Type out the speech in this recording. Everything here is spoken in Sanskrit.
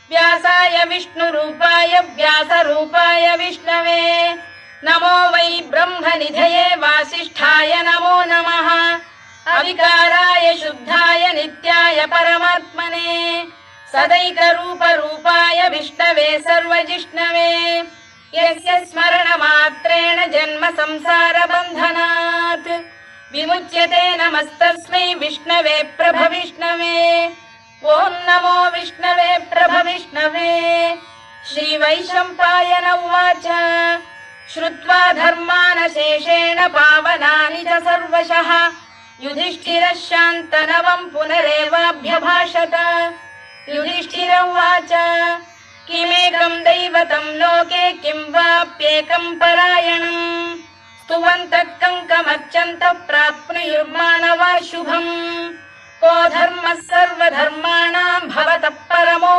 व्यासाय विष्णुरूपाय व्यासरूपाय विष्णवे नमो वै ब्रह्मनिधये वासिष्ठाय नमो नमः अविकाराय शुद्धाय नित्याय परमात्मने सदैकरूपरूपाय विष्णवे सर्वजिष्णवे यस्य स्मरणमात्रेण जन्म संसारबन्धनात् विमुच्यते नमस्तस्मै विष्णवे प्रभविष्णवे ॐ नमो विष्णवे प्रभविष्णवे श्रीवैशम्पायन उवाच श्रुत्वा धर्मानशेषेण पावनानि च सर्वशः युधिष्ठिरः शान्तनवम् पुनरेवाभ्यभाषत युधिष्ठिर उवाच किमेकम् दैवतम् लोके किं वाप्येकम् परायणम् स्तुवन्तः कङ्कमर्चन्तः प्राप्नुयुर्मानवा शुभम् को धर्मः सर्वधर्माणाम् भवतः परमो